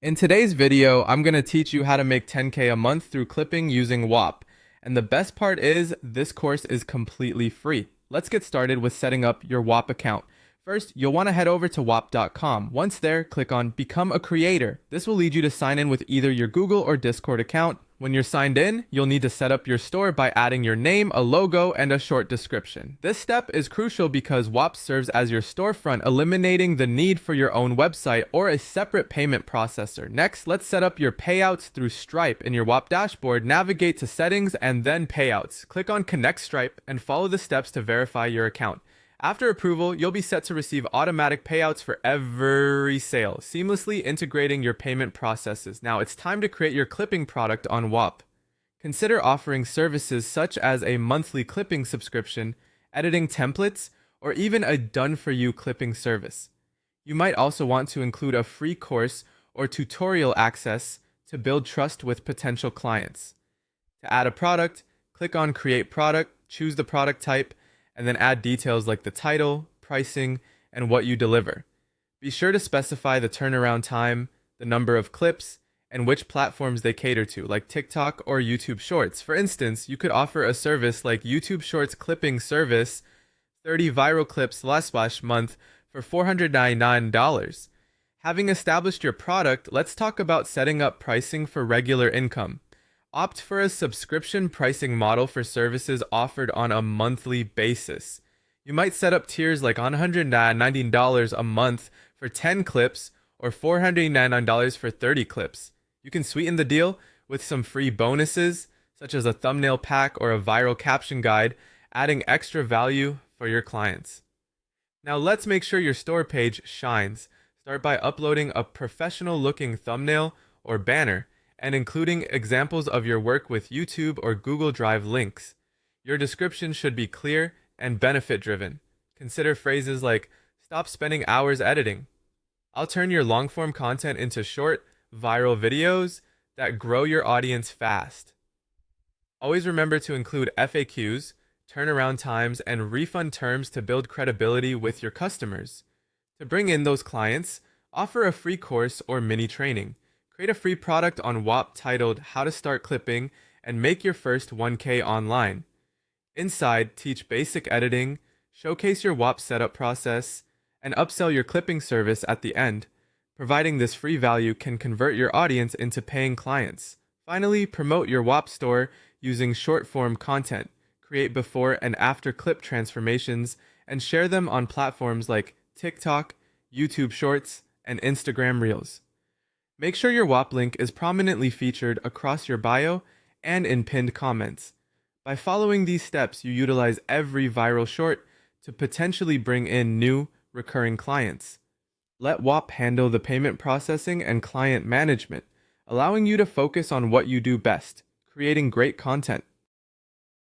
In today's video, I'm going to teach you how to make 10K a month through clipping using Whop. And the best part is, this course is completely free. Let's get started with setting up your Whop account. First, you'll want to head over to whop.com. Once there, click on Become a Creator. This will lead you to sign in with either your Google or Discord account. When you're signed in, you'll need to set up your store by adding your name, a logo, and a short description. This step is crucial because Whop serves as your storefront, eliminating the need for your own website or a separate payment processor. Next, let's set up your payouts through Stripe. In your Whop dashboard, navigate to Settings and then Payouts. Click on Connect Stripe and follow the steps to verify your account. After approval, you'll be set to receive automatic payouts for every sale, seamlessly integrating your payment processes. Now it's time to create your clipping product on Whop. Consider offering services such as a monthly clipping subscription, editing templates, or even a done-for-you clipping service. You might also want to include a free course or tutorial access to build trust with potential clients. To add a product, click on Create Product, choose the product type, and then add details like the title, pricing, and what you deliver. Be sure to specify the turnaround time, the number of clips, and which platforms they cater to, like TikTok or YouTube Shorts. For instance, you could offer a service like YouTube Shorts Clipping Service, 30 viral clips last month for $499. Having established your product, let's talk about setting up pricing for regular income. Opt for a subscription pricing model for services offered on a monthly basis. You might set up tiers like $119 a month for 10 clips or $499 for 30 clips. You can sweeten the deal with some free bonuses, such as a thumbnail pack or a viral caption guide, adding extra value for your clients. Now let's make sure your store page shines. Start by uploading a professional-looking thumbnail or banner, and including examples of your work with YouTube or Google Drive links. Your description should be clear and benefit-driven. Consider phrases like, "Stop spending hours editing." I'll turn your long-form content into short, viral videos that grow your audience fast. Always remember to include FAQs, turnaround times, and refund terms to build credibility with your customers. To bring in those clients, offer a free course or mini training. Create a free product on Whop titled How to Start Clipping and make your first 1K online. Inside, teach basic editing, showcase your Whop setup process, and upsell your clipping service at the end. Providing this free value can convert your audience into paying clients. Finally, promote your Whop store using short-form content. Create before and after clip transformations and share them on platforms like TikTok, YouTube Shorts, and Instagram Reels. Make sure your Whop link is prominently featured across your bio and in pinned comments. By following these steps, you utilize every viral short to potentially bring in new, recurring clients. Let Whop handle the payment processing and client management, allowing you to focus on what you do best, creating great content.